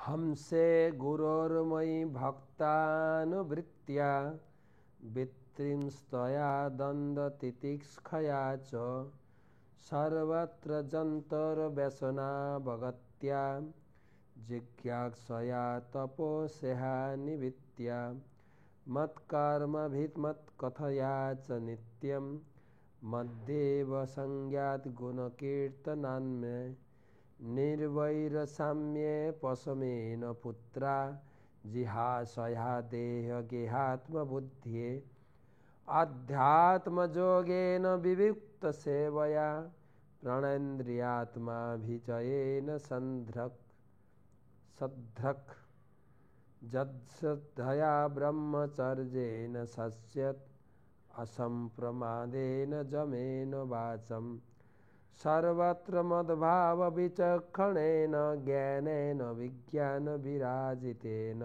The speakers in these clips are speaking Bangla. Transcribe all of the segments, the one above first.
हंसे गुरोर्मयि भक्तानुवृत्त्या वित्रिंस्तया द्वन्द्वतितिक्षया च सर्वत्र जन्तर्व्यसनावगत्या जिज्ञासया तपोस्या निवित्या मत्कर्मभिमत्कथया च नित्यं मद्देव संज्ञात् गुणकीर्तनान्मे निर्वैरसाम्ये पशमेन पुत्रा जिहासया देहगेहात्मबुद्धये आध्यात्मयोगेन विविक्तसेवया प्राणेन्द्रियात्माभिजयेन सद्धृक् यद्श्रद्धया ब्रह्मचर्येण सस्यत् असम्प्रमादेन जमेन वाचम् सर्वत्र मद्भावविचक्षणेन ज्ञानेन विज्ञानविराजितेन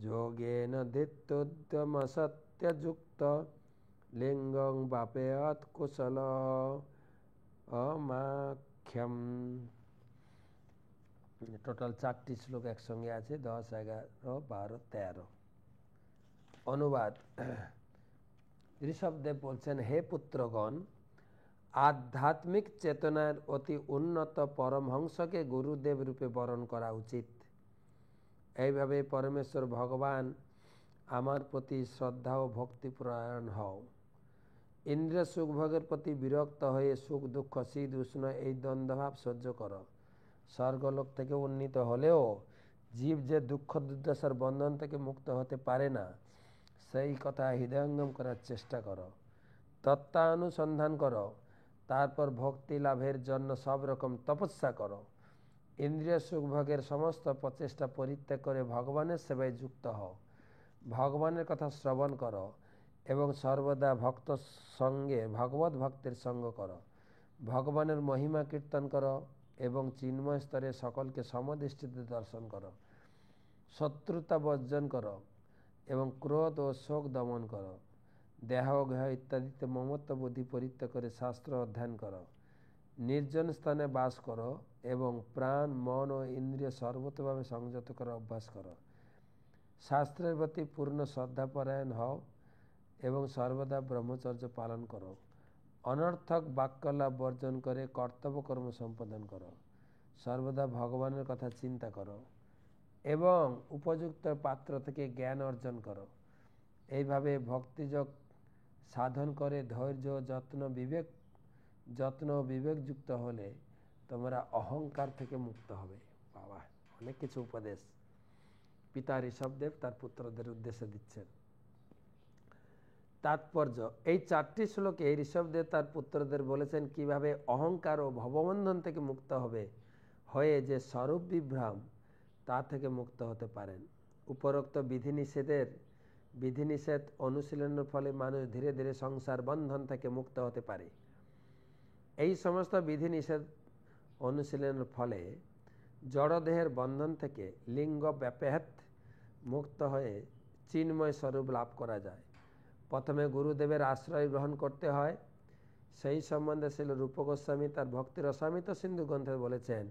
योगेन धृत्युद्यमसत्ययुक्त लिंगं वापयत् कुशल अमाख्यम। টোটাল 4টি শ্লোক একসঙ্গে আছে, 10, 11, 12, 13। অনুবাদ। ঋষভদেব বলছেন, হে পুত্রগণ, আধ্যাত্মিক চেতনার অতি উন্নত পরমহংসকে গুরুদেব রূপে বরণ করা উচিত। এইভাবে পরমেশ্বর ভগবান আমার প্রতি শ্রদ্ধা ও ভক্তিপরায়ণ হও। ইন্দ্রিয় সুখভোগের প্রতি বিরক্ত হয়ে সুখ দুঃখ শীত উষ্ণ এই দ্বন্দ্বভাব সহ্য করো। স্বর্গলোক থেকে উন্নীত হলেও জীব যে দুঃখ দুর্দশার বন্ধন থেকে মুক্ত হতে পারে না, সেই কথা হৃদয়ঙ্গম করার চেষ্টা করো। তত্ত্বানুসন্ধান করো, তারপর ভক্তি লাভের জন্য সব রকম তপস্যা করো। ইন্দ্রিয় সুখভোগের সমস্ত প্রচেষ্টা পরিত্যাগ করে ভগবানের সেবায় যুক্ত হও। ভগবানের কথা শ্রবণ করো এবং সর্বদা ভক্ত সঙ্গে ভগবত ভক্তের সঙ্গ করো। ভগবানের মহিমা কীর্তন করো এবং চিন্ময় স্তরে সকলকে সমদৃষ্টিতে দর্শন করো। শত্রুতা বর্জন করো এবং ক্রোধ ও শোক দমন করো। দেহ গেহ ইত্যাদিতে মমত্ব বুদ্ধি পরিত্যাগ করে শাস্ত্র অধ্যয়ন করো। নির্জন স্থানে বাস করো এবং প্রাণ মন ও ইন্দ্রিয় সর্বতভাবে সংযত করার অভ্যাস করো। শাস্ত্রের প্রতি পূর্ণ শ্রদ্ধাপরায়ণ হও এবং সর্বদা ব্রহ্মচর্য পালন করো। অনর্থক বাক্যলাভ বর্জন করে কর্তব্য কর্ম সম্পাদন করো। সর্বদা ভগবানের কথা চিন্তা করো এবং উপযুক্ত পাত্র থেকে জ্ঞান অর্জন করো। এইভাবে ভক্তিযোগ সাধন করে ধৈর্য যত্ন বিবেকযুক্ত হলে তোমরা অহংকার থেকে মুক্ত হবে। বাবা, অনেক কিছু উপদেশ পিতা ঋষভদেব তার পুত্রদের উদ্দেশ্যে দিচ্ছেন। তাৎপর্য, এই 4টি শ্লোকে ঋষভদেব তার পুত্রদের বলেছেন কিভাবে অহংকার ও ভববন্ধন থেকে মুক্ত হয়ে যে স্বরূপ বিভ্রম তা থেকে মুক্ত হতে পারেন। উপরোক্ত বিধিনিষেধ অনুশীলনের ফলে মানুষ ধীরে ধীরে সংসার বন্ধন থেকে মুক্ত হতে পারে। এই সমস্ত বিধিনিষেধ অনুশীলনের ফলে জড়দেহের বন্ধন থেকে লিঙ্গ ব্যাপেহাত মুক্ত হয়ে চিন্ময় স্বরূপ লাভ করা যায়। প্রথমে গুরুদেবের আশ্রয় গ্রহণ করতে হয়। সেই সম্বন্ধে শ্রীল রূপ গোস্বামী তার ভক্তি রসামৃত সিন্ধু গ্রন্থে বলেছেন,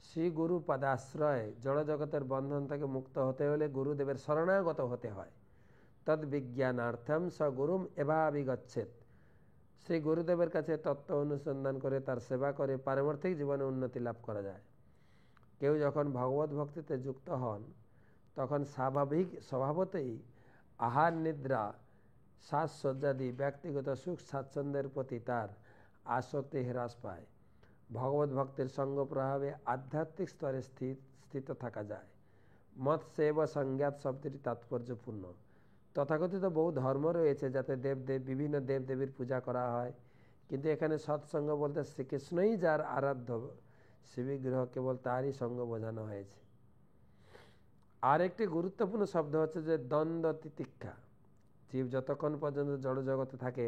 শ্রী গুরু পদাশ্রয় জড়জগতের বন্ধন থেকে মুক্ত হতে হলে গুরুদেবের শরণাগত হতে হয়। তদ বিজ্ঞানার্থম স গুরুম এভাবিগচ্ছেদ। শ্রী গুরুদেবের কাছে তত্ত্ব অনুসন্ধান করে তার সেবা করে পারমার্থিক জীবনে উন্নতি লাভ করা যায়। কেউ যখন ভগবত ভক্তিতে যুক্ত হন তখন স্বভাবতই আহার নিদ্রা সাজসজ্জাদি ব্যক্তিগত সুখ স্বাচ্ছন্দ্যের প্রতি তার আসক্তি হ্রাস পায়। ভগবত ভক্তের সঙ্গ প্রভাবে আধ্যাত্মিক স্তরে স্থিত থাকা যায়। মত সেব সংজ্ঞাত শব্দটি তাৎপর্যপূর্ণ। তথাকথিত বহু ধর্ম রয়েছে যাতে বিভিন্ন দেবদেবীর পূজা করা হয়, কিন্তু এখানে সৎসঙ্গ বলতে শ্রীকৃষ্ণই যার আরাধ্য শিববিগ্রহ, কেবল তারই সঙ্গ বোঝানো হয়েছে। আর একটি গুরুত্বপূর্ণ শব্দ হচ্ছে যে দ্বন্দ্ব তিতিক্ষা। জীব যতক্ষণ পর্যন্ত জড়জগতে থাকে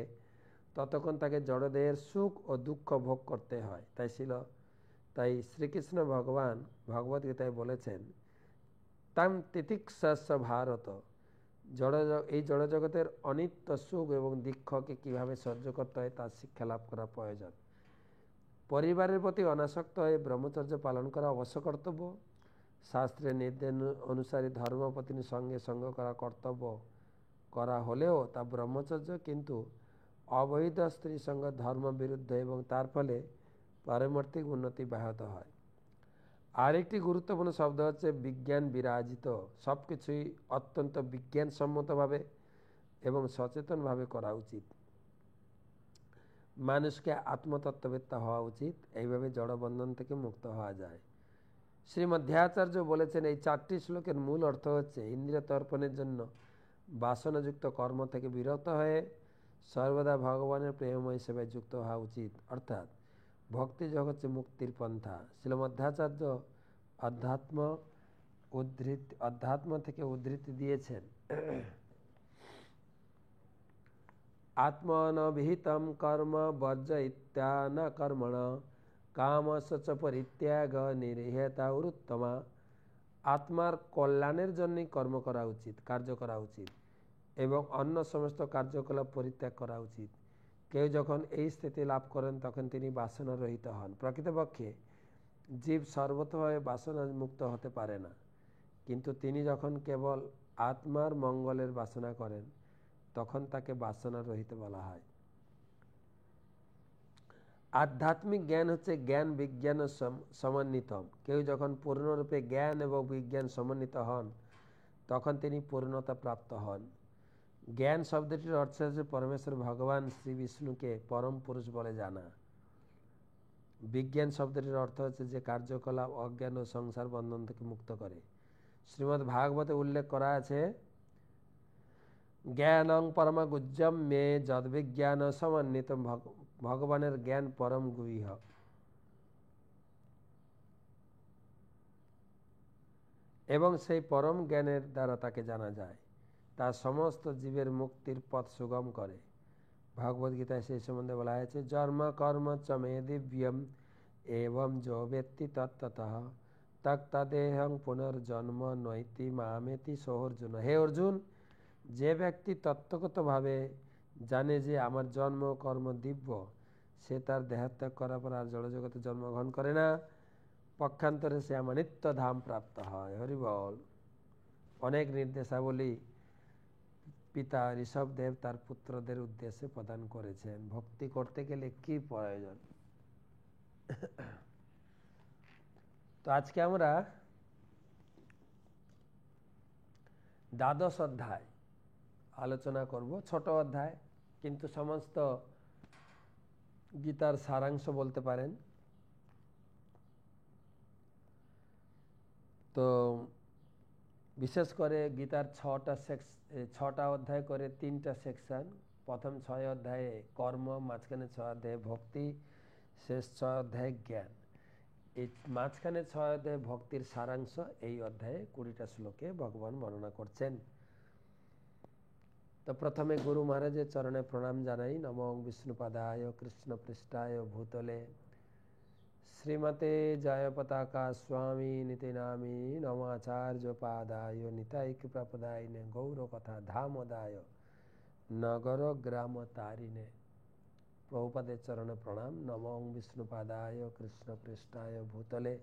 ততক্ষণ তাকে জড়দেহের সুখ ও দুঃখ ভোগ করতে হয়। তাই শ্রীকৃষ্ণ ভগবান ভগবদ্গীতায় বলেছেন, তাম তিতিক্ষাস্য ভারত। এই জড়জগতের অনিত্য সুখ এবং দুঃখকে কীভাবে সহ্য করতে হয় তার শিক্ষা লাভ করা প্রয়োজন। পরিবারের প্রতি অনাসক্ত হয়ে ব্রহ্মচর্য পালন করা অবশ্য কর্তব্য। শাস্ত্রের নির্দেশ অনুসারে ধর্মপত্নীর সঙ্গে সঙ্গ করা কর্তব্য করা হলেও তা ব্রহ্মচর্য, কিন্তু অবৈধ স্ত্রীর সঙ্গে ধর্ম বিরুদ্ধ এবং তার ফলে পারমার্থিক উন্নতি ব্যাহত হয়। আরেকটি গুরুত্বপূর্ণ শব্দ হচ্ছে বিজ্ঞান বিরাজিত। সব কিছুই অত্যন্ত বিজ্ঞানসম্মতভাবে এবং সচেতনভাবে করা উচিত। মানুষকে আত্মতত্ত্ববেত্তা হওয়া উচিত, এইভাবে জড়বন্ধন থেকে মুক্ত হওয়া যায়। শ্রীমধ্যাচার্য বলেছেন এই 4টি শ্লোকের মূল অর্থ হচ্ছে ইন্দ্রিয় তর্পণের জন্য বাসনাযুক্ত কর্ম থেকে বিরত হয়ে সর্বদা ভগবানের প্রেমময় সেবায় যুক্ত হওয়া উচিত, অর্থাৎ ভক্তি যোগ হচ্ছে মুক্তির পন্থা। শ্রীমধ্যাচার্য অধ্যাত্ম থেকে উদ্ধৃতি দিয়েছেন, আত্মনবিহিতম কর্ম বর্জয়িত্যা ন কর্মণ কামস্য পরিত্যাগ নিরীহতা উত্তমা। আত্মার কল্যাণের জন্যই কর্ম করা উচিত, কার্য করা উচিত এবং অন্য সমস্ত কার্যকলাপ পরিত্যাগ করা উচিত। কেউ যখন এই স্থিতি লাভ করেন তখন তিনি বাসনা রহিত হন। প্রকৃতপক্ষে জীব সর্বতভাবে বাসনা মুক্ত হতে পারে না, কিন্তু তিনি যখন কেবল আত্মার মঙ্গলের বাসনা করেন তখন তাকে বাসনা রহিত বলা হয়। আধ্যাত্মিক জ্ঞান হচ্ছে জ্ঞান বিজ্ঞান সমন্বিত। কেউ যখন পূর্ণরূপে জ্ঞান এবং বিজ্ঞান সমন্বিত হন তখন তিনি পূর্ণতা প্রাপ্ত হন। জ্ঞান শব্দটির অর্থ হচ্ছে পরমেশ্বর ভগবান শ্রী বিষ্ণুকে পরম পুরুষ বলে জানা। বিজ্ঞান শব্দটির অর্থ হচ্ছে যে কার্যকলাপ অজ্ঞান ও সংসার বন্ধন থেকে মুক্ত করে। শ্রীমদ্ ভাগবতে উল্লেখ করা আছে, জ্ঞানং পরমগুজ্জম মে যদ্বিজ্ঞান সমন্বিতম। ভগবানের জ্ঞান পরম গুহ্য এবং সেই পরম জ্ঞানের দ্বারা তাকে জানা যায়। তা সমস্ত জীবের মুক্তির পথ সুগম করে। ভগবদ্গীতায় সেই সম্বন্ধে বলা হয়েছে, জন্ম কর্ম চ মে দিব্যম এবং যো ব্যক্তি তত্ত্বতঃ তত্তদেহং পুনর্জন্ম নৈতি মামেতি সোহর্জুন। হে অর্জুন, যে ব্যক্তি তত্ত্বগতভাবে জানে যে আমার জন্ম কর্ম দিব্য, সে তার দেহত্যাগ করার পর আর জড়জগতে জন্মগ্রহণ করে না, পক্ষান্তরে সে আমার নিত্য ধাম প্রাপ্ত হয়। হরি বল। অনেক নির্দেশাবলী পিতা ঋষভদেব তার পুত্রদের উদ্দেশ্যে প্রদান করেছেন। ভক্তি করতে গেলে কি প্রয়োজন। তো আজকে আমরা দ্বাদশ অধ্যায় আলোচনা করব। ছোট অধ্যায়, কিন্তু সমস্ত গীতার সারাংশ বলতে পারেন। তো বিশেষ করে গীতার 6টা অধ্যায় করে 3টা সেকশন। প্রথম 6 অধ্যায়ে কর্ম, মাঝখানে 6 অধ্যায়ে ভক্তি, শেষ 6 অধ্যায়ে জ্ঞান। এই মাঝখানে 6 অধ্যায়ে ভক্তির সারাংশ এই অধ্যায়ে 20টা শ্লোকে ভগবান বর্ণনা করছেন। তো প্রথমে গুরু মহারাজের চরণে প্রণাম জানাই। নমো বিষ্ণুপাদায় কৃষ্ণ পৃষ্ঠায় ভূতলে শ্রীমতে জয় পতাকা স্বামী নীতি নামী নমাচার্য পাদায় নিতাই কৃপাপদায়িনে গৌর কথা ধামদায় নগর গ্রাম তারিণে। প্রভুপাদের চরণে প্রণাম। নমো বিষ্ণুপাদায় কৃষ্ণ পৃষ্ঠায় ভূতলে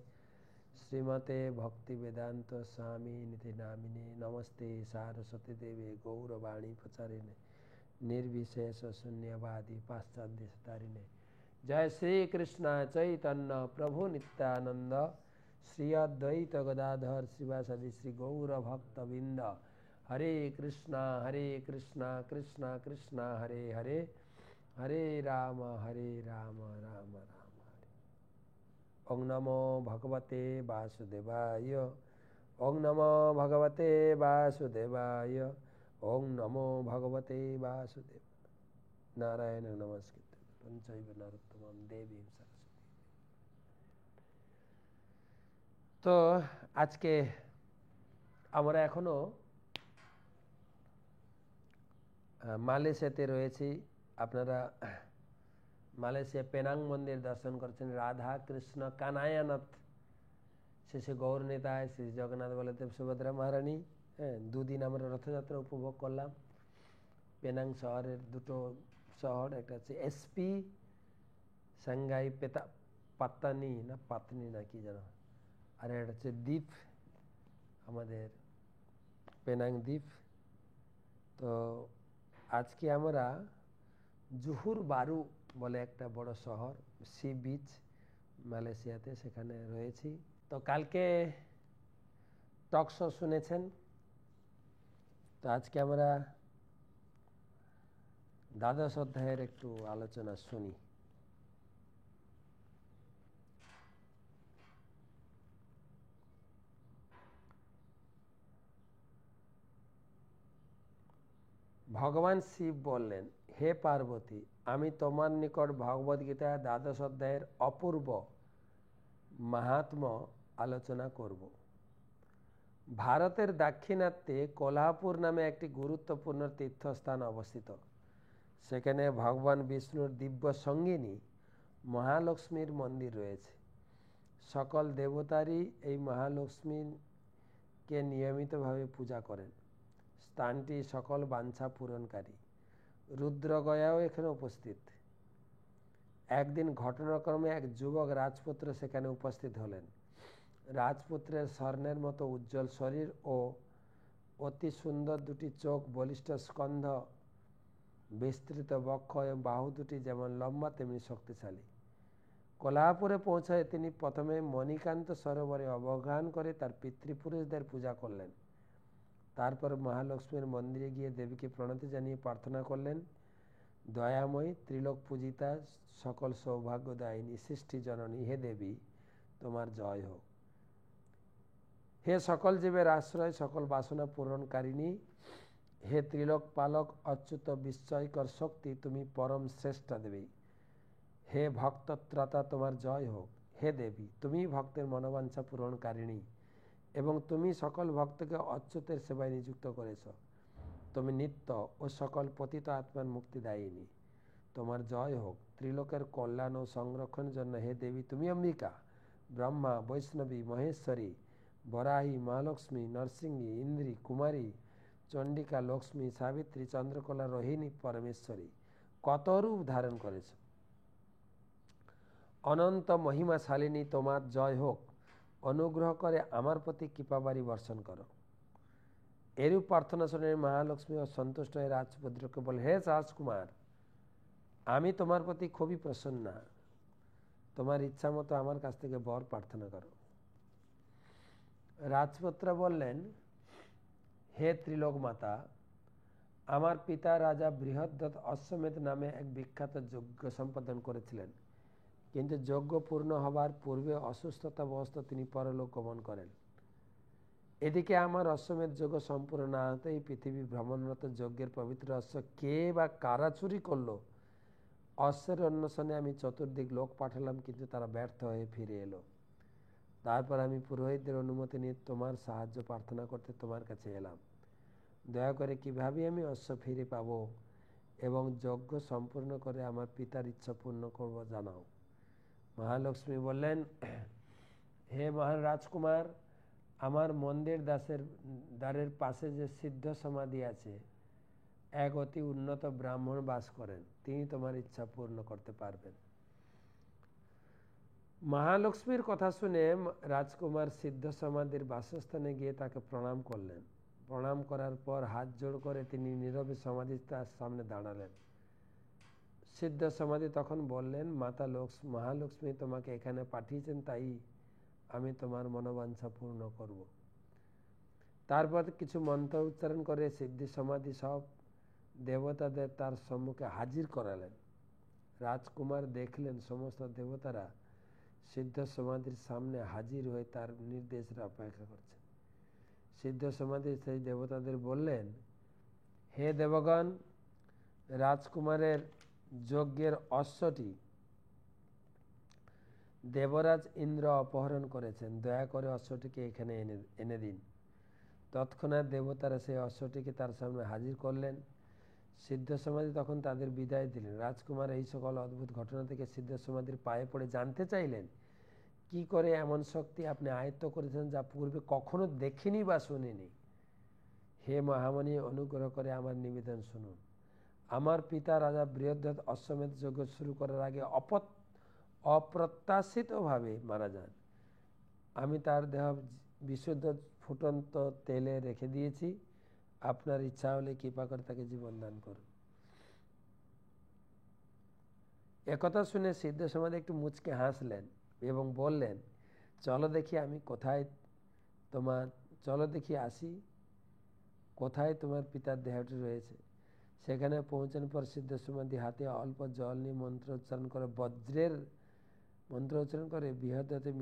শ্রীমতে ভক্তি বেদান্ত স্বামী নীতি নামিনে নমস্তে সারস্বতী দেবে গৌরবাণী প্রচারিণে निर्विशेष शून्यवादी पाश्चात्य तारिणे। जय श्री कृष्ण चैतन्य प्रभु नित्यानंद श्री अद्वैत गदाधर शिवासदि श्री गौर भक्तबिंद। हरे कृष्णा कृष्ण कृष्ण हरे हरे, हरे राम राम राम हरे। ओं नमो भगवते वासुदेवाय, ओं नमो भगवते वासुदेवाय, ओं नमो भगवते वासुदेव। नारायण नमस्कृत्य पंचैव नरोत्तमं देवीं सरस्वती। তো আজকে আমরা এখনো মালয়েশিয়াতে রয়েছি। আপনারা মালয়েশিয়া পেনাং মন্দির দর্শন করছেন। রাধা কৃষ্ণ কানায়ানাথ শেষে গৌর নেতায় শ্রী জগন্নাথ বলদেব সুভদ্রা মহারানী। হ্যাঁ, 2 দিন আমরা রথযাত্রা উপভোগ করলাম। পেনাং শহরের 2টো শহর, একটা হচ্ছে এসপি সাংঘাই পাত্তানি না কি যেন, আর একটা হচ্ছে দ্বীপ আমাদের পেনাং দ্বীপ। তো আজকে আমরা জুহুর বারু বলে একটা বড় শহর, সি বিচ মালয়েশিয়াতে, সেখানে রয়েছি। তো কালকে টক শো শুনেছেন, তো আজকে আমরা দ্বাদশ অধ্যায়ের একটু আলোচনা শুনি। ভগবান শিব বললেন, হে পার্বতী, আমি তোমার নিকট ভগবদ্গীতা দ্বাদশ অধ্যায়ের অপূর্ব মাহাত্ম্য আলোচনা করব। ভারতের দাক্ষিণাত্যে কোল্হাপুর নামে একটি গুরুত্বপূর্ণ তীর্থস্থান অবস্থিত। সেখানে ভগবান বিষ্ণুর দিব্য সঙ্গিনী মহালক্ষ্মীর মন্দির রয়েছে। সকল দেবতারই এই মহালক্ষ্মীকে নিয়মিতভাবে পূজা করেন। স্থানটি সকল বাঞ্ছা পূরণকারী। রুদ্রগয়াও এখানে উপস্থিত। একদিন ঘটনাক্রমে এক যুবক রাজপুত্র সেখানে উপস্থিত হলেন। রাজপুত্রের স্বর্ণের মতো উজ্জ্বল শরীর ও অতি সুন্দর দুটি চোখ, বলিষ্ঠ স্কন্ধ, বিস্তৃত বক্ষ এবং বাহু দুটি যেমন লম্বা তেমনি শক্তিশালী। কোল্হাপুরে পৌঁছায় তিনি প্রথমে মণিকান্ত সরোবরে অবগাহন করে তার পিতৃপুরুষদের পূজা করলেন। তারপর মহালক্ষ্মীর মন্দিরে গিয়ে দেবীকে প্রণতি জানিয়ে প্রার্থনা করলেন, দয়াময়ী, ত্রিলোক পূজিতা, সকল সৌভাগ্যদায়িনী, সৃষ্টি জননী, হে দেবী, তোমার জয় হোক। হে সকল জীবের আশ্রয়, সকল বাসনা পূরণকারিণী, হে ত্রিলোক পালক, অচ্যুত বিস্ময়কর শক্তি, তুমি পরম শ্রেষ্ঠা দেবী। হে ভক্তত্রাতা, তোমার জয় হোক। হে দেবী, তুমি ভক্তের মনোবাঞ্ছা পূরণকারিণী এবং তুমি সকল ভক্তকে অচ্যুতের সেবায় নিযুক্ত করেছ। তুমি নিত্য ও সকল পতিত আত্মার মুক্তিদায়িনী, তোমার জয় হোক। ত্রিলোকের কল্যাণ ও সংরক্ষণের জন্য হে দেবী, তুমি অম্বিকা, ব্রহ্মা, বৈষ্ণবী, মহেশ্বরী, বরাহী, মহালক্ষ্মী, নরসিংহী, ইন্দ্রী, কুমারী, চণ্ডিকা, লক্ষ্মী, সাবিত্রী, চন্দ্রকলা, রোহিণী, পরমেশ্বরী, কত রূপ ধারণ করেছ। অনন্ত মহিমাশালিনী, তোমার জয় হোক। অনুগ্রহ করে আমার প্রতি কৃপাবারি বর্ষণ করো। এরূপ প্রার্থনা শুনে মহালক্ষ্মী ও সন্তুষ্ট হয়ে রাজপুত্রকে বলে, হে রাজকুমার, আমি তোমার প্রতি খুবই প্রসন্না। তোমার ইচ্ছা মতো আমার কাছ থেকে বর প্রার্থনা করো। রাজপুত্র বললেন, হে ত্রিলোক মাতা, আমার পিতা রাজা বৃহদ্রথ অশ্বমেধ নামে এক বিখ্যাত যজ্ঞ সম্পাদন করেছিলেন, কিন্তু যজ্ঞ পূর্ণ হবার পূর্বে অসুস্থতাবশত তিনি পরলোক গমন করেন। এদিকে আমার অশ্বমেধ যজ্ঞ সম্পূর্ণ না হতেই পৃথিবী ভ্রমণরত যজ্ঞের পবিত্র অশ্ব কে বা কারা চুরি করলো, অশ্বের অন্বেষণে আমি চতুর্দিক লোক পাঠালাম, কিন্তু তারা ব্যর্থ হয়ে ফিরে এলো। তারপর আমি পুরোহিতদের অনুমতি নিয়ে তোমার সাহায্য প্রার্থনা করতে তোমার কাছে এলাম। দয়া করে কিভাবে আমি অশ্ব ফিরে পাবো এবং যজ্ঞ সম্পূর্ণ করে আমার পিতার ইচ্ছা পূর্ণ করব জানাও। মহালক্ষ্মী বললেন, হে মহান রাজকুমার, আমার মন্দির দ্বারের পাশে যে সিদ্ধ সমাধি আছে, এক অতি উন্নত ব্রাহ্মণ বাস করেন, তিনি তোমার ইচ্ছা পূর্ণ করতে পারবেন। মহালক্ষ্মীর কথা শুনে রাজকুমার সিদ্ধ সমাধির বাসস্থানে গিয়ে তাকে প্রণাম করলেন। প্রণাম করার পর হাত জোড় করে তিনি নীরবে সমাধির তার সামনে দাঁড়ালেন। সিদ্ধ সমাধি তখন বললেন, মাতা মহালক্ষ্মী তোমাকে এখানে পাঠিয়েছেন, তাই আমি তোমার মনোবাঞ্ছা পূর্ণ করব। তারপর কিছু মন্ত্র উচ্চারণ করে সিদ্ধি সমাধি সব দেবতাদের তার সম্মুখে হাজির করালেন। রাজকুমার দেখলেন সমস্ত দেবতারা সিদ্ধ সমাধির সামনে হাজির হয়ে তার নির্দেশের অপেক্ষা করছেন। সিদ্ধ সমাধি সেই দেবতাদের বললেন, হে দেবগণ, রাজকুমারের যজ্ঞের অশ্বটি দেবরাজ ইন্দ্র অপহরণ করেছেন, দয়া করে অশ্বটিকে এখানে এনে দিন। তৎক্ষণাৎ দেবতারা সেই অশ্বটিকে তার সামনে হাজির করলেন। সিদ্ধ সমাধি তখন তাদের বিদায় দিলেন। রাজকুমার এই সকল অদ্ভুত ঘটনা থেকে সিদ্ধ সমাধির পায়ে পড়ে জানতে চাইলেন, কি করে এমন শক্তি আপনি আয়ত্ত করেছেন যা পূর্বে কখনো দেখিনি বা শুনিনি। হে মহামণি, অনুগ্রহ করে আমার নিবেদন শুনুন। আমার পিতা রাজা বৃহদ্রথ অশ্বমেধ যজ্ঞ শুরু করার আগে অপ্রত্যাশিতভাবে মারা যান। আমি তার দেহ বিশুদ্ধ ফুটন্ত তেলে রেখে দিয়েছি, আপনার ইচ্ছা হলে কৃপা করে তাকে জীবন দান করুন। একথা শুনে সিদ্ধ সমাধি একটু মুচকে হাসলেন এবং বললেন, চলো দেখি আমি কোথায় চলো দেখি আসি কোথায় তোমার পিতার দেহটি রয়েছে। সেখানে পৌঁছানোর পর সিদ্ধ সমাধি হাতে অল্প জল নিয়ে মন্ত্র উচ্চারণ করে বজ্রের মন্ত্র উচ্চারণ করে বৃহদ্রথের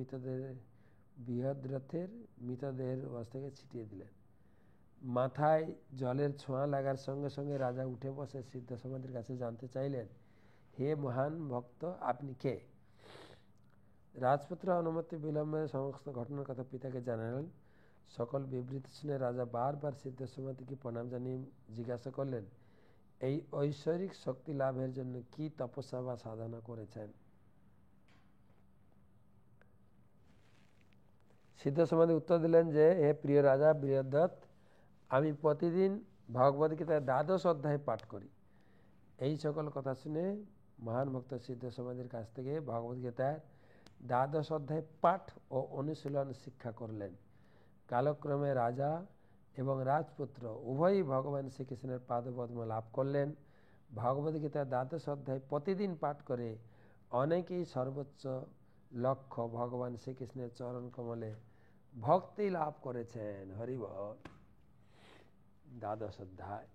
মৃতদেহের অবস্থাকে ছিটিয়ে দিলেন। মাথায় জলের ছোঁয়া লাগার সঙ্গে সঙ্গে রাজা উঠে বসে সিদ্ধ সমাধির কাছে জানতে চাইলেন, হে মহান ভক্ত, আপনি কে? রাজপুত্র অনুমতি বিলম্বে সমস্ত ঘটনার কথা পিতাকে জানালেন। সকল বিবৃতি শুনে রাজা বারবার সিদ্ধ সমাধিকে প্রণাম জানিয়ে জিজ্ঞাসা করলেন, এই ঐশ্বরিক শক্তি লাভের জন্য কি তপস্যা বা সাধনা করেছেন? সিদ্ধ সমাধি উত্তর দিলেন যে, হে প্রিয় রাজা বৃহদ্রথ, আমি প্রতিদিন ভগবদ্গীতার 12 অধ্যায় পাঠ করি। এই সকল কথা শুনে মহান ভক্ত সিদ্ধ সমাধির কাছ থেকে ভগবদ্গীতার 12 অধ্যায় পাঠ ও অনুশীলন শিক্ষা করলেন। কালক্রমে রাজা এবং রাজপুত্র উভয়ই ভগবান শ্রীকৃষ্ণের পাদপদ্ম লাভ করলেন। ভগবদ্গীতার 12 অধ্যায় প্রতিদিন পাঠ করে অনেকেই সর্বোচ্চ লক্ষ্য ভগবান শ্রীকৃষ্ণের চরণ কমলে ভক্তি লাভ করেছেন। হরি বল। 12 অধ্যায়।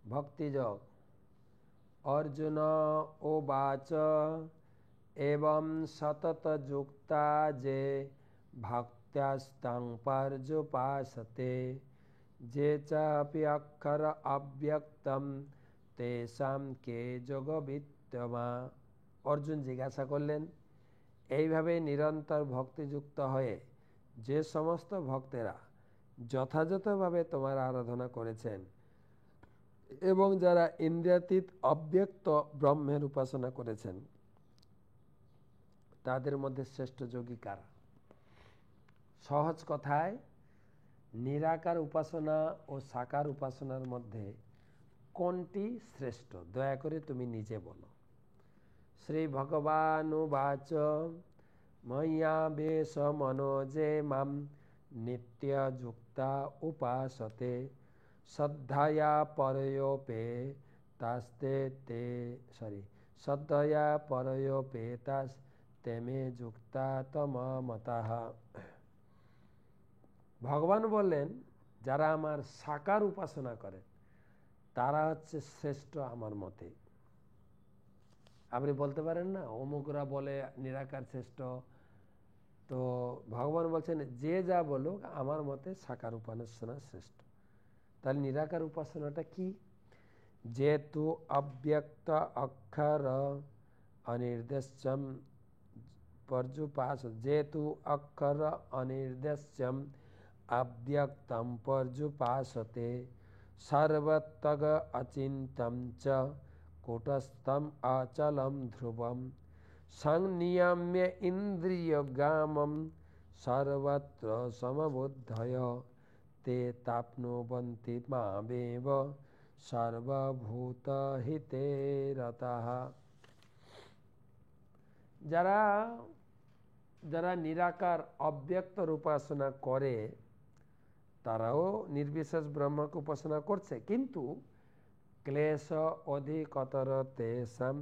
भक्तियोग। अर्जुन उवाच एवं सततयुक्ता जे भक्त्यास्तं पर्युपासते जे चापि अक्षर अव्यक्तम तेषां के যোগবিত্তমা। অর্জুন জিজ্ঞাসা করলেন, এইভাবে নিরন্তর ভক্তিযুক্ত হয়ে যে সমস্ত ভক্তেরা যথাযথভাবে তোমার আরাধনা করেছেন এবং যারা ইন্দ্রিয়াতীত অব্যক্ত ব্রহ্মের উপাসনা করেছেন, তাদের মধ্যে শ্রেষ্ঠ যোগী কারা? সহজ কথায়, নিরাকার উপাসনা ও সাকার উপাসনার মধ্যে কোনটি শ্রেষ্ঠ? দয়া করে তুমি নিজে বলো। শ্রী ভগবানুবাচ ময়্যাবেশ মনোজে মাম নিত্যযুক্তা উপাসতে শ্রদ্ধয়া পরয়োপেতাস্তে মে যুক্তা তমমতঃ। ভগবান বললেন, যারা আমার সাকার উপাসনা করেন তারা হচ্ছে শ্রেষ্ঠ আমার মতে। আপনি বলতে পারেন না অমুকরা বলে নিরাকার শ্রেষ্ঠ, তো ভগবান বলছেন যে যা বলুক আমার মতে সাকার উপাসনা শ্রেষ্ঠ। তাহলে নিরাকার উপাসনাটা কি? যেতু অব্যক্ত অক্ষর অনির্দেশ্যম পর্যুপাস যেতু অক্ষর অনির্দেশ্যম অব্যক্তম পর্যুপাসতে সর্বতগ অচিন্ত্যম চ কূটস্থম অচলম ধ্রুবম সংনিয়ম্য ইন্দ্রিয়গ্রামম সর্বত্র সমবুদ্ধয় তে তাপ্নুবন্তি মামেব সর্বভূতহিতে রতঃ। যারা নিরাকার অব্যক্তর উপাসনা করে তারাও নির্বিশেষ ব্রহ্মকে উপাসনা করছে, কিন্তু ক্লেশ অধিকতর তেষাম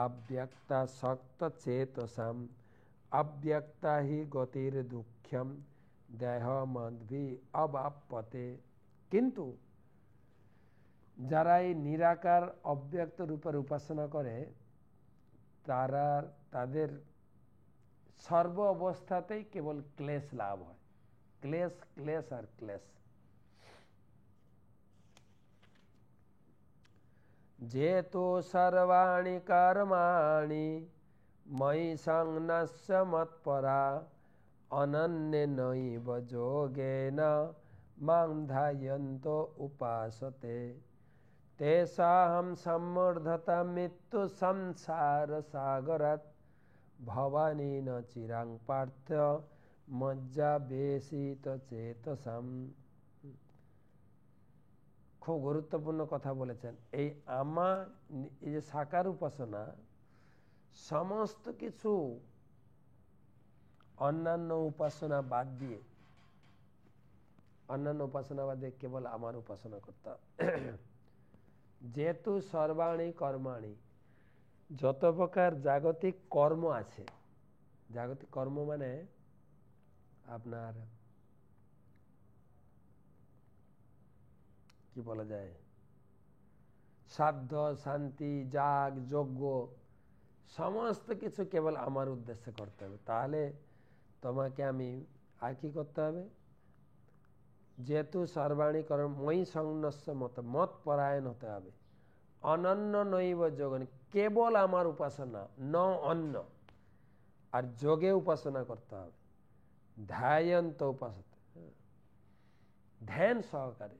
অব্যক্তা শক্ত চেতসাম অব্যক্তা হি গতির দুঃখ্যম দেহ মদ্ভি অবাপ্যতে। কিন্তু যারা এই নিরাকার অব্যক্ত রূপের উপাসনা করে তাদের সর্ব অবস্থাতেই কেবল ক্লেশ লাভ হয়। ক্লেশ ক্লেশ আর ক্লেশ। যেতু সর্বাণি কর্মাণি ময়ি সংন্যস্য মৎপরা অনন্যেনৈব যোগেন মাং ধ্যায়ন্তো উপাসতে তেষাহং সম্মূঢ়তা মৃত্যু সংসার সাগরাৎ ভবানী ন চিরাং পার্থ মজ্জা বেশিত চেতসাম। খুব গুরুত্বপূর্ণ কথা বলেছেন। এই এই যে সাকার উপাসনা সমস্ত কিছু অন্যান্য উপাসনা বাদ দিয়ে কেবল আমার উপাসনা করতে হবে। যেহেতু সর্বাণী কর্মাণী, যত প্রকার জাগতিক কর্ম আছে, জাগতিক কর্ম মানে আপনার কি বলা যায়, সাধ্য, শান্তি, যাগ, যজ্ঞ, সমস্ত কিছু কেবল আমার উদ্দেশ্যে করতে হবে। তাহলে তোমাকে আমি আর কি করতে হবে, যেহেতু সর্বাণী কর্ম মই সংন্যস্য মত পরায়ণ হতে হবে। অনন্য নৈব যোগন, কেবল আমার উপাসনা, ন অন্য। আর যোগে উপাসনা করতে হবে, ধ্যায়ন্ত উপাসনা, ধ্যান সহকারে।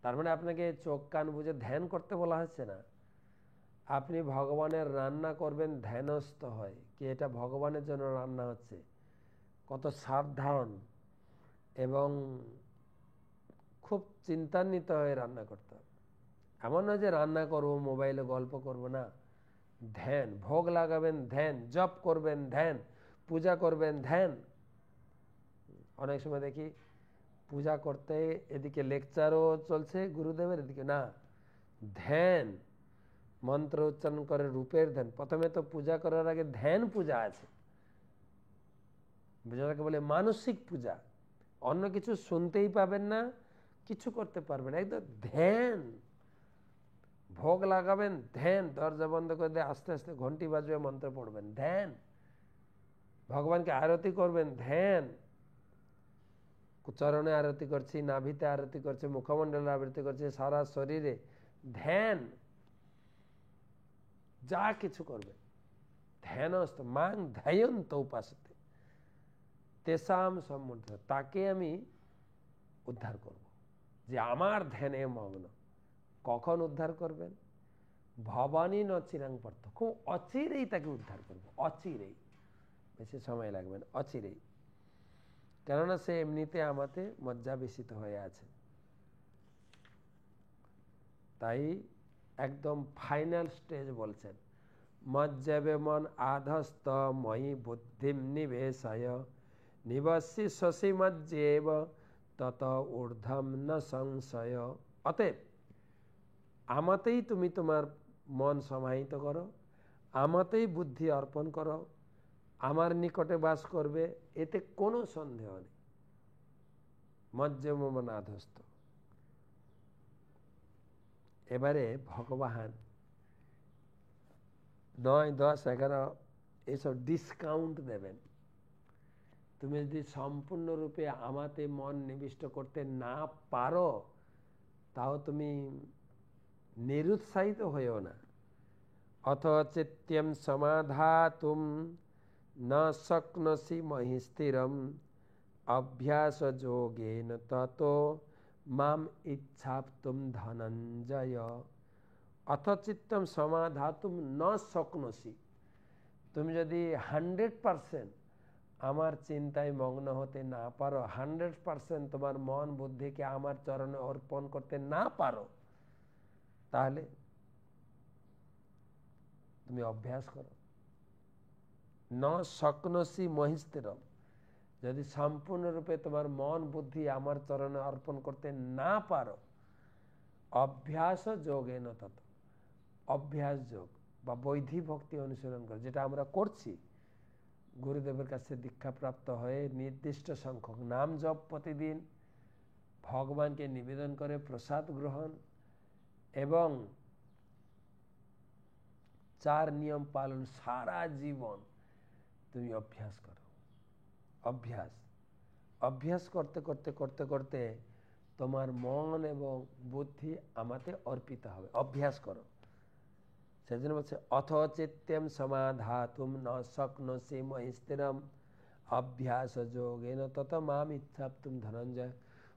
তার মানে আপনাকে চোখ কান বুঝে ধ্যান করতে বলা হচ্ছে না। আপনি ভগবানের রান্না করবেন ধ্যানস্থ হয় কি এটা ভগবানের জন্য রান্না হচ্ছে, কত সাবধান এবং খুব চিন্তান্বিত হয়ে রান্না করতে হবে। এমন নয় যে রান্না করব মোবাইলে গল্প করব, না, ধ্যান। ভোগ লাগাবেন ধ্যান, জপ করবেন ধ্যান, পূজা করবেন ধ্যান। অনেক সময় দেখি পূজা করতে এদিকে লেকচারও চলছে গুরুদেবের, এদিকে না, ধ্যান, মন্ত্র উচ্চারণ করে রূপের ধ্যান। প্রথমে তো পূজা করার আগে ধ্যান পূজা আছে, যেটাকে বলে মানসিক পূজা। অন্য কিছু শুনতেই পাবেন না, কিছু করতে পারবেন না, একদম ধ্যান। ভোগ লাগাবেন ধ্যান, দরজা বন্ধ করে দিয়ে আস্তে আস্তে ঘন্টি বাজবে, মন্ত্র পড়বেন ধ্যান। ভগবানকে আরতি করবেন ধ্যান। চরণে আরতি করছি, নাভিতে আরতি করছে, মুখমণ্ডলে আরতি করছে, সারা শরীরে ধ্যান। যা কিছু করবেন ধ্যানস্থ, মাং ধ্যায়ন্ত উপাসতে তেসাম সম্মুখ, তাকে আমি উদ্ধার করব, যে আমার ধ্যানে মগ্ন। কখন উদ্ধার করবেন? ভবানী ন চিরাং পার্থ, খুব অচিরেই তাকে উদ্ধার করব, অচিরেই, বেশি সময় লাগবে না, অচিরেই। কেননা সে এমনিতে আমাতে মজ্জাবেশিত হয়ে আছে। তাই একদম ফাইনাল স্টেজ বলছেন, মজ্জাবে মন আধস্ত ময়ি বুদ্ধিম নিবেশয় নিবসি শশী মজ্জেব তত ঊর্ধ্বম ন সংশয়। অতএব আমাতেই তুমি তোমার মন সমাহিত করো, আমাতেই বুদ্ধি অর্পণ করো, আমার নিকটে বাস করবে, এতে কোনো সন্দেহ নেই। মজ্জেব মন আধস্ত। এবারে ভগবান 9, 10, 11 এইসব ডিসকাউন্ট দেবেন। তুমি যদি সম্পূর্ণরূপে আমাতে মন নিবিষ্ট করতে না পারো, তাও তুমি নিরুৎসাহিত হইও না। অথ চিত্যম সমাধাতুম ন শক্নসি মহি স্থিরম অভ্যাস যোগেন ততো মাম ইচ্ছাপ্তুম ধনঞ্জয়। অথ চিত্তম সমাধাতুম ন শক্নসি, তুমি যদি 100% আমার চিন্তায় মগ্ন হতে না পারো, 100% তোমার মন বুদ্ধিকে আমার চরণে অর্পণ করতে না পারো, তাহলে তুমি অভ্যাস করো। ন শক্নসি মহিস্থিরম, যদি সম্পূর্ণরূপে তোমার মন বুদ্ধি আমার চরণে অর্পণ করতে না পারো, অভ্যাস যোগেন তত, অভ্যাস যোগ বা বৈধি ভক্তি অনুসরণ করে, যেটা আমরা করছি, গুরুদেবের কাছে দীক্ষাপ্রাপ্ত হয়ে নির্দিষ্ট সংখ্যক নাম জপ প্রতিদিন, ভগবানকে নিবেদন করে প্রসাদ গ্রহণ এবং 4 নিয়ম পালন সারা জীবন তুমি অভ্যাস করো। অভ্যাস অভ্যাস করতে করতে করতে করতে তোমার মন এবং বুদ্ধি আমাতে অর্পিত হবে। অভ্যাস করো। সেজন্য বলছে অথ চিত্যম সমাধাতুম ন শক্নসি মহি স্থিরম অভ্যাস যোগেন তত মাম ইচ্ছাপ্তুম ধনঞ্জয়।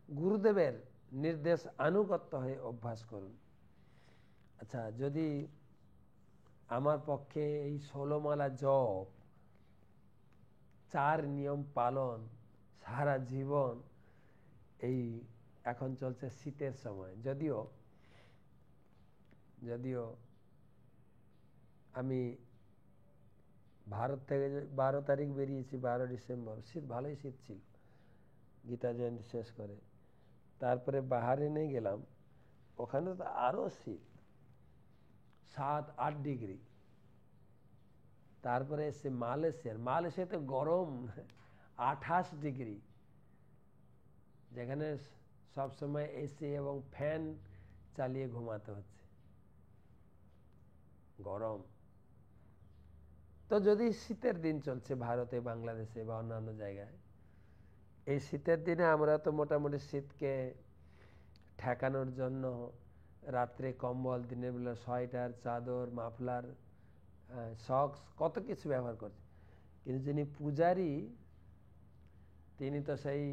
গুরুদেবের নির্দেশ আনুগত্য হয়ে অভ্যাস করুন। আচ্ছা, যদি আমার পক্ষে এই 16 মালা জপ 4 নিয়ম পালন সারা জীবন। এই এখন চলছে শীতের সময়, যদিও আমি ভারত থেকে 12 তারিখ বেরিয়েছি, 12 ডিসেম্বর, শীত ভালোই শীত ছিল গীতা জয়ন্তী শেষ করে। তারপরে বাহারিনে গেলাম, ওখানে তো আরও শীত, 7-8 ডিগ্রি। তারপরে এসে মালয়েশিয়াতে গরম 28 ডিগ্রি, যেখানে সবসময় এসি এবং ফ্যান চালিয়ে ঘুমাতে হচ্ছে, গরম। তো যদি শীতের দিন চলছে ভারতে, বাংলাদেশে বা অন্যান্য জায়গায়, এই শীতের দিনে আমরা তো মোটামুটি শীতকে ঠেকানোর জন্য রাত্রে কম্বল, দিনের বেলা সোয়েটার, চাদর, মাফলার, সক্স, কত কিছু ব্যবহার করছে। কিন্তু যিনি পূজারী, তিনি তো সেই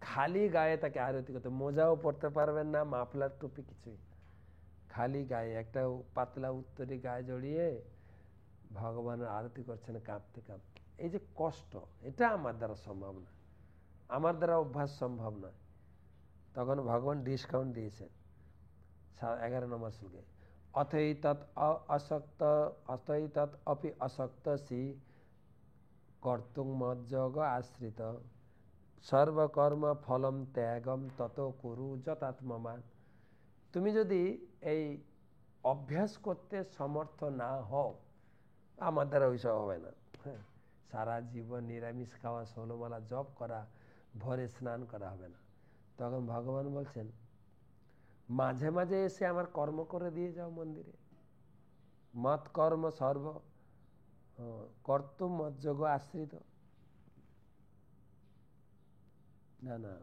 খালি গায়ে তাকে আরতি করতে, মোজাও পরতে পারবেন না, মাফলার, টুপি কিছুই, খালি গায়ে একটা পাতলা উত্তরী গায়ে জড়িয়ে ভগবানের আরতি করছেন কাঁপতে কাঁপতে। এই যে কষ্ট, এটা আমার দ্বারা সম্ভব না, আমার দ্বারা অভ্যাস সম্ভব নয়। তখন ভগবান ডিসকাউন্ট দিয়েছেন 11 নম্বর শ্লোকে, অথৈতৎ অপি আসক্তসি কর্তুং মজ্জগ আশ্রিত সর্বকর্ম ফলম ত্যাগম তত কুরু যতাত্মমান। তুমি যদি এই অভ্যাস করতে সমর্থ না হও, আমার দ্বারা ওইসব হবে না। হ্যাঁ, সারা জীবন নিরামিষ খাওয়া, 16 মালা জপ করা, ভোরে স্নান করা হবে না। তখন ভগবান বলছেন, মাঝে মাঝে এসে আমার কর্ম করে দিয়ে যাও মন্দিরে, মত কর্ম সর্ব কর্তুম মজ্জগ আশ্রিত। না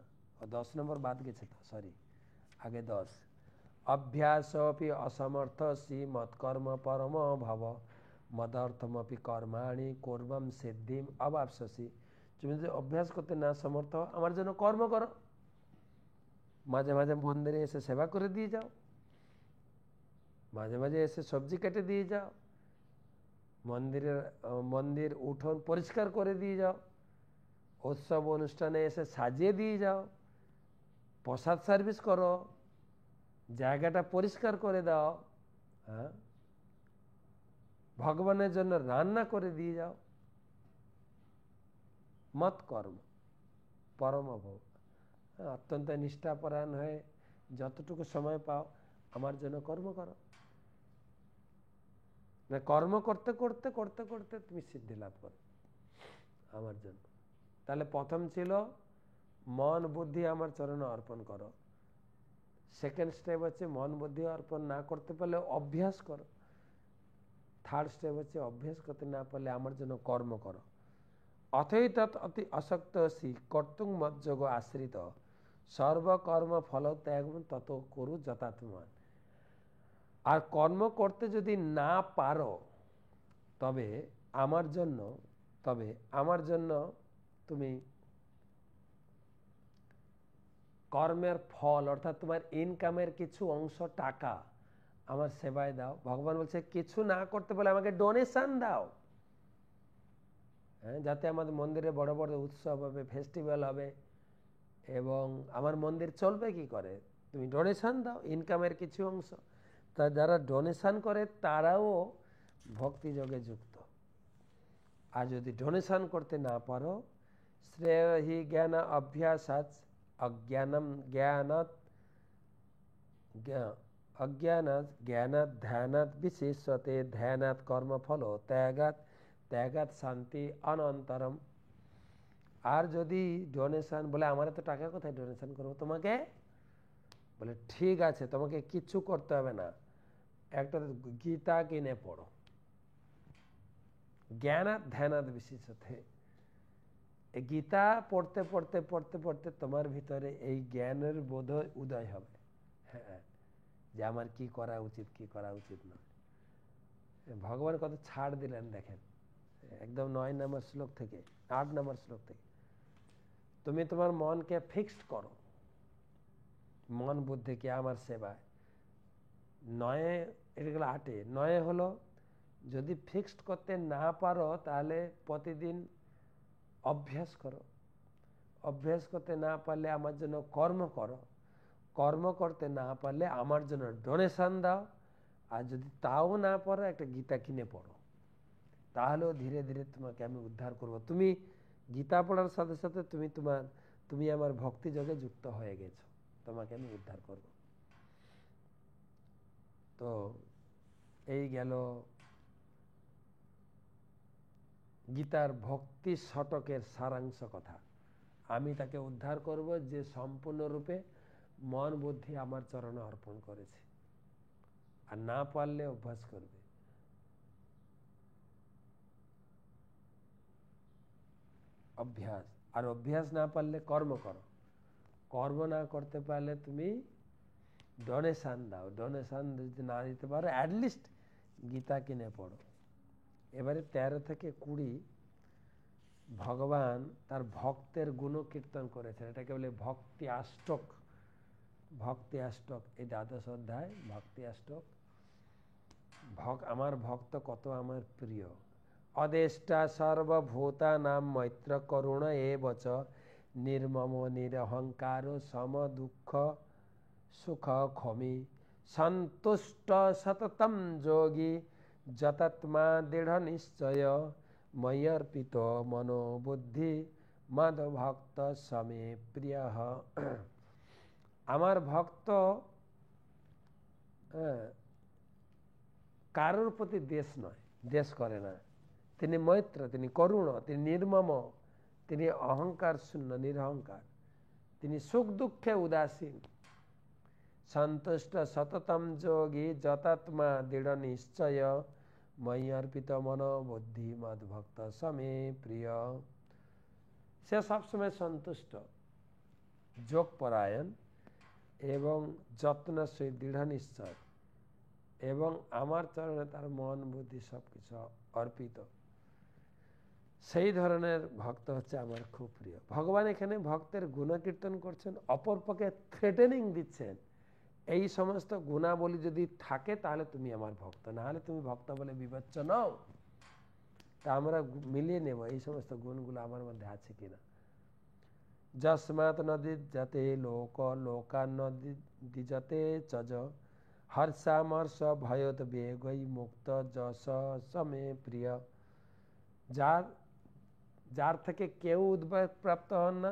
10 নম্বর বাদ গেছে তো, সরি, আগে 10। অভ্যাসপি অসমর্থসি মৎকর্ম পরম ভব মদর্থমপি কর্মাণি কর্মম সিদ্ধিম অবাপসি। তুমি যদি অভ্যাস করতে না সমর্থ, আমার জন্য কর্ম করো, মাঝে মাঝে মন্দিরে এসে সেবা করে দিয়ে যাও, মাঝে মাঝে এসে সবজি কেটে দিয়ে যাও, মন্দির উঠোন পরিষ্কার করে দিয়ে যাও, উৎসব অনুষ্ঠানে এসে সাজিয়ে দিয়ে যাও, প্রসাদ সার্ভিস করো, জায়গাটা পরিষ্কার করে দাও, হ্যাঁ, ভগবানের জন্য রান্না করে দিয়ে যাও। মত কর্ম পরম ভব, অত্যন্ত নিষ্ঠাপরায়ণ হয়ে যতটুকু সময় পাও আমার জন্য কর্ম করো। কর্ম করতে করতে করতে করতে তুমি সিদ্ধি লাভ করো আমার জন্য। তাহলে প্রথম ছিল মন বুদ্ধি আমার চরণে অর্পণ করো। সেকেন্ড স্টেপ হচ্ছে মন বুদ্ধি অর্পণ না করতে পারলে অভ্যাস করো। থার্ড স্টেপ হচ্ছে অভ্যাস করতে না পারলে আমার জন্য কর্ম করো। অথৈতৎ অতি আসক্তসি কর্তুং মজ্জগ আশ্রিত সর্বকর্ম ফল ত্যাগ তত করু যথাত্মান। আর কর্ম করতে যদি না পারো, তবে আমার জন্য তুমি কর্মের ফল, অর্থাৎ তোমার ইনকামের কিছু অংশ টাকা আমার সেবায় দাও। ভগবান বলছে কিছু না করতে পারলে আমাকে ডোনেশন দাও, হ্যাঁ, যাতে আমাদের মন্দিরে বড় বড় উৎসব হবে, ফেস্টিভ্যাল হবে, এবং আমার মন্দির চলবে কি করে, তুমি ডোনেশন দাও, ইনকামের কিছু অংশ। তা যারা ডোনেশন করে তারাও ভক্তিযোগে যুক্ত। আর যদি ডোনেশন করতে না পারো, শ্রেয় হি জ্ঞান অভ্যাসাৎ অজ্ঞানাৎ জ্ঞানাৎ ধ্যানাৎ বিশেষতে ধ্যানাৎ কর্মফল ত্যাগাৎ শান্তি অনন্তরম। আর যদি ডোনেশন বলে, আমার তো টাকা কোথায় ডোনেশন করবো তোমাকে, বলে ঠিক আছে, তোমাকে কিচ্ছু করতে হবে না, একটা গীতা কিনে পড়ো। জ্ঞানাৎ ধ্যানাৎ বিশেষতে, এই গীতা পড়তে পড়তে পড়তে পড়তে তোমার ভিতরে এই জ্ঞানের বোধ উদয় হবে, হ্যাঁ, যে আমার কি করা উচিত কি করা উচিত নয়। ভগবান কত ছাড় দিলেন দেখেন, একদম 9 নম্বর শ্লোক থেকে 8 নম্বর শ্লোক থেকে। তুমি তোমার মনকে ফিক্সড করো, মন বুদ্ধিকে আমার সেবায়। 9 এটা গেল 8। 9 হলো যদি ফিক্সড করতে না পারো, তাহলে প্রতিদিন অভ্যাস করো, অভ্যাস করতে না পারলে আমার জন্য কর্ম করো, কর্ম করতে না পারলে আমার জন্য ডোনেশন দাও, আর যদি তাও না পারো একটা গীতা কিনে পড়ো, তাহলেও ধীরে ধীরে তোমাকে আমি উদ্ধার করব। তুমি গীতা পড়ার সাথে সাথে তুমি আমার ভক্তি যোগে যুক্ত হয়ে গেছো, তোমাকে আমি উদ্ধার করব। তো এই গেল গীতার ভক্তি শতকের সারাংশ কথা। আমি তাকে উদ্ধার করব যে সম্পূর্ণরূপে মন বুদ্ধি আমার চরণে অর্পণ করেছে, আর না পারলে অভ্যাস করবে। অভ্যাস, আর অভ্যাস না পারলে কর্ম করো, কর্ম না করতে পারলে তুমি ডোনেশন দাও, ডোনেশন যদি না দিতে পারো অ্যাটলিস্ট গীতা কিনে পড়ো। এবারে 13 থেকে 20 ভগবান তার ভক্তের গুণ কীর্তন করেছেন, এটাকে বলে ভক্তি অষ্টক। ভক্তি অষ্টক, এই 12 অধ্যায় ভক্তি অষ্টক। আমার ভক্ত কত আমার প্রিয়। অদেষ্টা সর্বভূতানাং মৈত্র করুণ এবচ নির্মম নিরহংকার সম দুঃখ সুখ ক্ষমি সন্তুষ্ট সততম যোগী যতাত্মা দৃঢ় নিশ্চয় ময়্যর্পিত মনোবুদ্ধি মদ ভক্ত সমে প্রিয়। আমার ভক্ত কারোর প্রতি দেশ নয়, দেশ করে না। তিনি মৈত্র, তিনি করুণ, তিনি নির্মম, তিনি অহংকার শূন্য, নিরহংকার, তিনি সুখ দুঃখে উদাসীন। সন্তুষ্ট সততম যোগী যতাত্মা দৃঢ় নিশ্চয় ময়্যর্পিত মনোবুদ্ধি মদ ভক্ত সমে প্রিয়। সে সবসময় সন্তুষ্ট, যোগপরায়ণ এবং যত্নের সহিত দৃঢ় নিশ্চয়, এবং আমার চরণে তার মন বুদ্ধি সবকিছু অর্পিত। সেই ধরনের ভক্ত হচ্ছে আমার খুব প্রিয়। ভগবান এখানে ভক্তের গুণকীর্তন করছেন, অপরপক্ষে থ্রেটেনিং দিচ্ছেন, এই সমস্ত গুণাবলী যদি থাকে তাহলে তুমি আমার ভক্ত, না হলে তুমি ভক্ত বলে বিবেচ্য নও। তা আমরা মিলিয়ে নেব এই সমস্ত গুণগুলো আমার মধ্যে আছে কিনা। যস্মাৎ নদী যাতে লোক লোকান নদী দ্বিজতে চজ হর্ষামর্ষ ভয়ত বেগই মুক্ত যশ সমে প্রিয়। যার থেকে কেউ উদ্বেগ প্রাপ্ত হন না,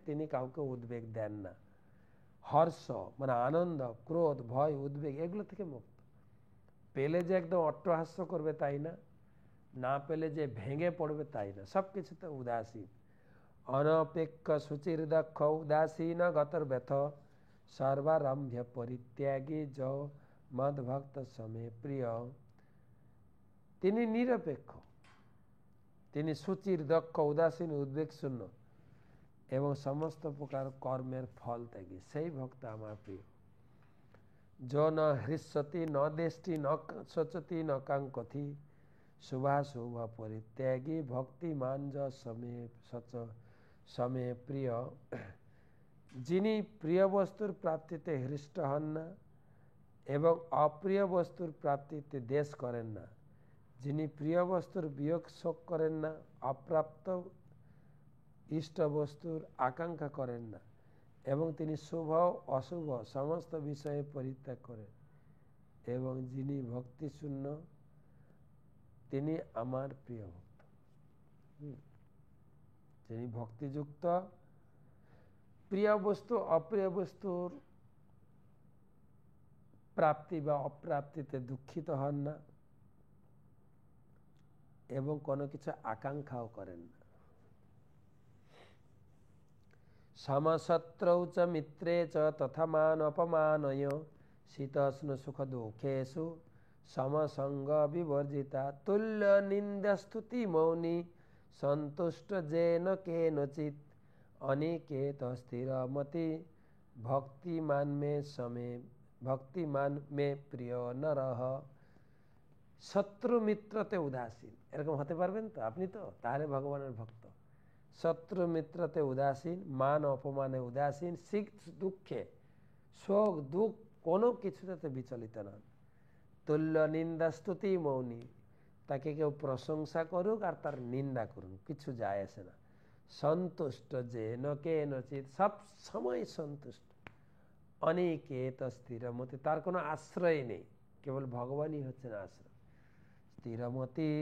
তিনি কাউকে উদ্বেগ দেন না। হর্ষ মানে আনন্দ, ক্রোধ, ভয়, উদ্বেগ এগুলো থেকে মুক্ত। পেলে যে একদম অট্টহাস্য করবে তাই না, না পেলে যে ভেঙে পড়বে তাই না, সবকিছুতে উদাসীন। অনপেক্ষ সুচির দক্ষ উদাসীন গতর ব্যথ সর্বারম্ভ পরিত্যাগী য মদ ভক্ত সমে প্রিয়। তিনি নিরপেক্ষ, তিনি সুচির দক্ষ উদাসীন উদ্বেগ শূন্য এবং সমস্ত প্রকার কর্মের ফল ত্যাগী, সেই ভক্ত আমার প্রিয়। য ন হৃষ্যতি ন দেষ্টি ন শোচতি ন কাঙ্ক্ষতি শুভাশুভ পরিত্যাগী ভক্তিমান য সমে প্রিয়। যিনি প্রিয় বস্তুর প্রাপ্তিতে হৃষ্ট হন না এবং অপ্রিয় বস্তুর প্রাপ্তিতে দেশ করেন না, যিনি প্রিয় বস্তুর বিয়োগ শোক করেন না, অপ্রাপ্ত ইষ্ট বস্তুর আকাঙ্ক্ষা করেন না, এবং তিনি শুভ অশুভ সমস্ত বিষয়ে পরিত্যাগ করেন, এবং যিনি ভক্তিশূন্য, তিনি আমার প্রিয় ভক্ত। যিনি ভক্তিযুক্ত, প্রিয় বস্তু অপ্রিয় বস্তুর প্রাপ্তি বা অপ্রাপ্তিতে দুঃখিত হন না এবং কোনো কিছু আকাঙ্ক্ষাও করেন না। সমশত্রৌ চ মিত্রে চ তথা মান অপমানয় শীতোষ্ণ সুখ দুঃখেষু সমসঙ্গ বিবর্জিতা তুল্য নিন্দাস্তুতি মৌনি সন্তুষ্ট যেন কেনচিত অনিকেত স্থিরমতি ভক্তিমান মে প্রিয় নরহ। শত্রু মিত্রতে উদাসীন, এরকম হতে পারবেন তো আপনি? তো তাহলে ভগবানের ভক্ত। শত্রু মিত্রতে উদাসীন, মান অপমানে উদাসীন, সুখ দুঃখে শোক দুঃখ কোনো কিছুতে বিচলিত নন। তুল্য নিন্দা স্তুতি মৌনী, তাকে কেউ প্রশংসা করুক আর তার নিন্দা করুন, কিছু যায় আসে না। সন্তুষ্ট যেন কেনচিৎ, সব সময় সন্তুষ্ট। অনিকেত স্থিরমতি, তার কোনো আশ্রয় নেই, কেবল ভগবানই হচ্ছেন আশ্রয়। স্থিরমতি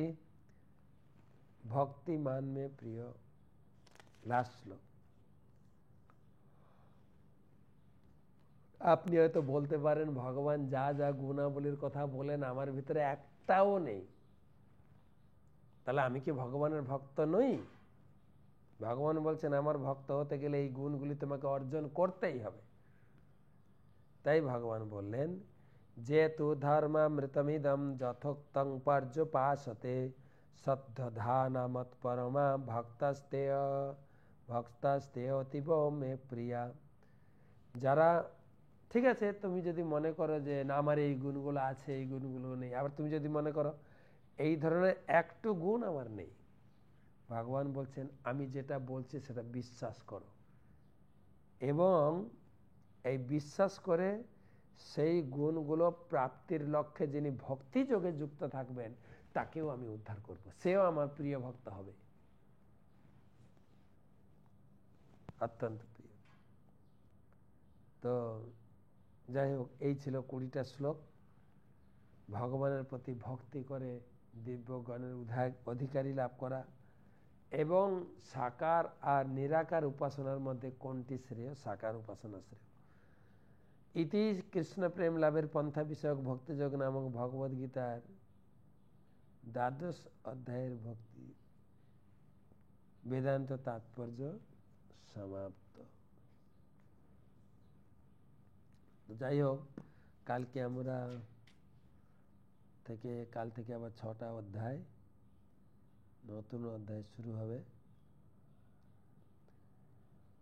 ভক্তিমান মে প্রিয়। লাস্ট শ্লোক। আপনি হয়তো বলতে পারেন ভগবান যা যা গুণাবলীর কথা বলেন আমার ভিতরে একটাও নেই, তাহলে আমি কি ভগবানের ভক্ত নই? ভগবান বলছেন আমার ভক্ত হতে গেলে এই গুণগুলি তোমাকে অর্জন করতেই হবে। তাই ভগবান বললেন যে তু ধর্মামৃতমিদম যথোক্তং পর্যুপাসতে সদ্ধধানামৎ পরমা ভক্তাস্তেয় অতীব মে প্রিয়া। যারা, ঠিক আছে, তুমি যদি মনে করো যে না আমার এই গুণগুলো আছে, এই গুণগুলো নেই, আবার তুমি যদি মনে করো এই ধরনের একটু গুণ আমার নেই, ভগবান বলছেন আমি যেটা বলছি সেটা বিশ্বাস করো, এবং এই বিশ্বাস করে সেই গুণগুলো প্রাপ্তির লক্ষ্যে যিনি ভক্তি যোগে যুক্ত থাকবেন তাকেও আমি উদ্ধার করব, সেও আমার প্রিয় ভক্ত হবে, অত্যন্ত প্রিয়। তো যাই হোক, এই ছিল 20টা শ্লোক। ভগবানের প্রতি ভক্তি করে দিব্য জ্ঞানের অধিকারী লাভ করা এবং সাকার আর নিরাকার উপাসনার মধ্যে কোনটি শ্রেয়? সাকার উপাসনা শ্রেয়। ইতি কৃষ্ণ প্রেম লাভের পন্থা বিষয়ক ভক্তিযোগ নামক ভগবদ গীতার 12 অধ্যায়ের ভক্তি বেদান্ত তাৎপর্য সমাপ্ত। যাই হোক, কালকে আমরা কাল থেকে আবার 6টা অধ্যায়, নতুন অধ্যায় শুরু হবে।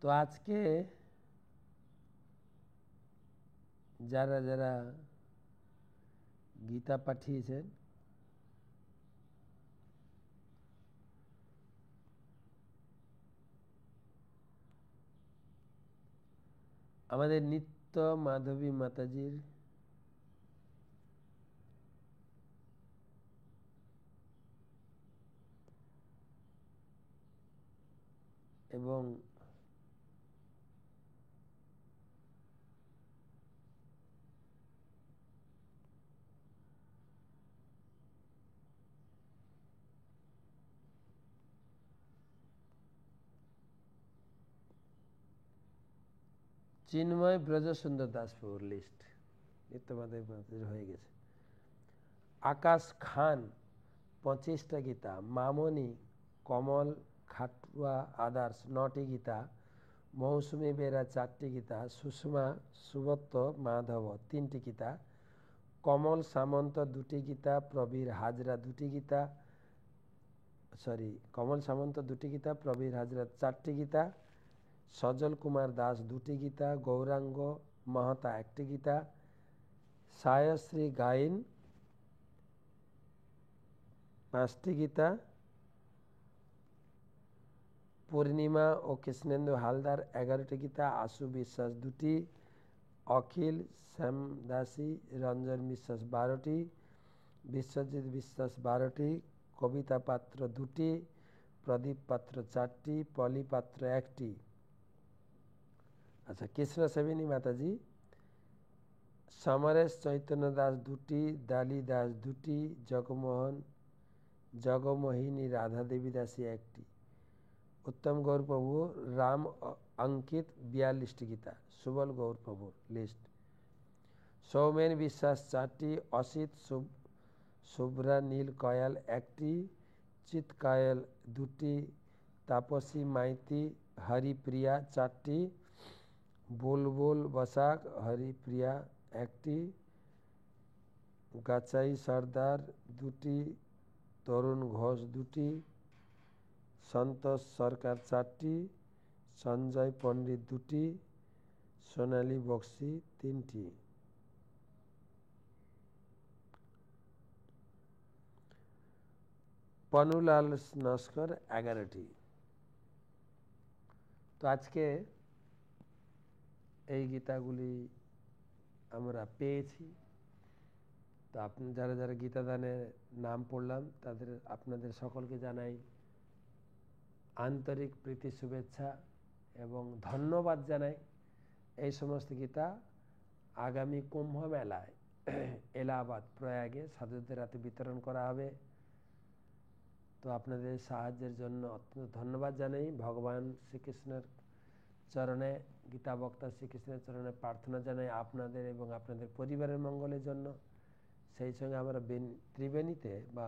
তো আজকে যারা যারা গীতা পাঠিয়েছেন আমাদের নিত্য মাধবী মাতাজির এবং চিন্ময় ব্রজ সুন্দর দাসবাবুর লিস্ট নিত্য মাধবী মাতাজির হয়ে গেছে। আকাশ খান 25টা গীতা, মামনি কমল খাটুয়া আদার্স 9টি গীতা, মৌসুমী বেরা 4টি গীতা, সুষমা সুবত্ত মাধব 3টি গীতা, কমল সামন্ত 2টি গীতা, প্রবীর হাজরা 2টি গীতা, কমল সামন্ত 2টি গীতা, প্রবীর হাজরা 4টি গীতা, সজল কুমার দাস 2টি গীতা, গৌরাঙ্গ মাহাতা 1টি গীতা, সায়শ্রী গাইন 5টি গীতা, পূর্ণিমা ও কৃষ্ণেন্দু হালদার 11টি গীতা, আশু বিশ্বাস 2টি, অখিল শ্যামদাসী রঞ্জন বিশ্বাস 12টি, বিশ্বজিৎ বিশ্বাস 12টি, কবিতা পাত্র 2টি, প্রদীপ পাত্র 4টি, পলি পাত্র 1টি। আচ্ছা, কৃষ্ণ সেবিনী মাতাজি সমরেশ চৈতন্য দাস 2টি, ডালি দাস 2টি, জগমোহিনী রাধা দেবী দাসী 1টি, উত্তম গৌর প্রভু রাম অঙ্কিত 42টি গীতা, সুবল গৌর প্রভুর লিস্ট, সৌমেন বিশ্বাস 4টি, অসিত শুভ্রা নীল কয়াল 1টি, চিত কয়াল 2টি, তাপসী মাইতি হরিপ্রিয়া 4টি, বুলবুল বসাক হরিপ্রিয়া 1টি, গাছাই সর্দার 2টি, তরুণ ঘোষ 2টি, সন্তোষ সরকার 4টি, সঞ্জয় পণ্ডিত 2টি, সোনালী বক্সি 3টি। পনুলাল নস্কর 11টি। তো আজকে এই গীতাগুলি আমরা পেয়েছি। তো আপনি যারা যারা গীতা দানের নাম পড়লাম আপনাদের সকলকে জানাই আন্তরিক প্রীতি শুভেচ্ছা এবং ধন্যবাদ জানাই। এই সমস্ত গীতা আগামী কুম্ভ মেলায় এলাহাবাদ প্রয়াগে সাধুদের হাতে বিতরণ করা হবে। তো আপনাদের সাহায্যের জন্য অত্যন্ত ধন্যবাদ জানাই। ভগবান শ্রীকৃষ্ণের চরণে, গীতা বক্তা শ্রীকৃষ্ণের চরণে প্রার্থনা জানাই আপনাদের এবং আপনাদের পরিবারের মঙ্গলের জন্য। সেই সঙ্গে আমরা ত্রিবেণীতে বা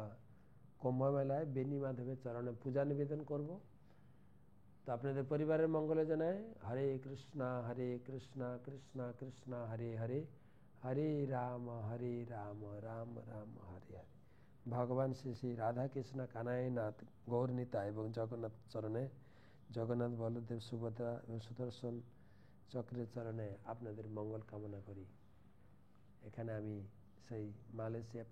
কুম্ভ মেলায় বেণী মাধবের চরণে পূজা নিবেদন করব। তো আপনাদের পরিবারের মঙ্গলে জানাই হরে কৃষ্ণ কৃষ্ণ কৃষ্ণ হরে হরে, হরে রাম রাম রাম হরে হরে। ভগবান শ্রী শ্রী রাধা কৃষ্ণ কানাইনাথ গৌরনীতা এবং জগন্নাথ চরণে, জগন্নাথ বলদেব সুভদ্রা এবং সুদর্শন চক্রের চরণে আপনাদের মঙ্গল কামনা করি। এখানে আমি সেই মালয়েশিয়া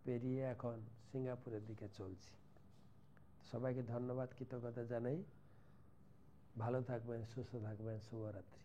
পেরিয়ে এখন সিঙ্গাপুরের দিকে চলছি। সবাইকে ধন্যবাদ, কৃতজ্ঞতা জানাই। ভালো থাকবেন, সুস্থ থাকবেন। শুভরাত্রি।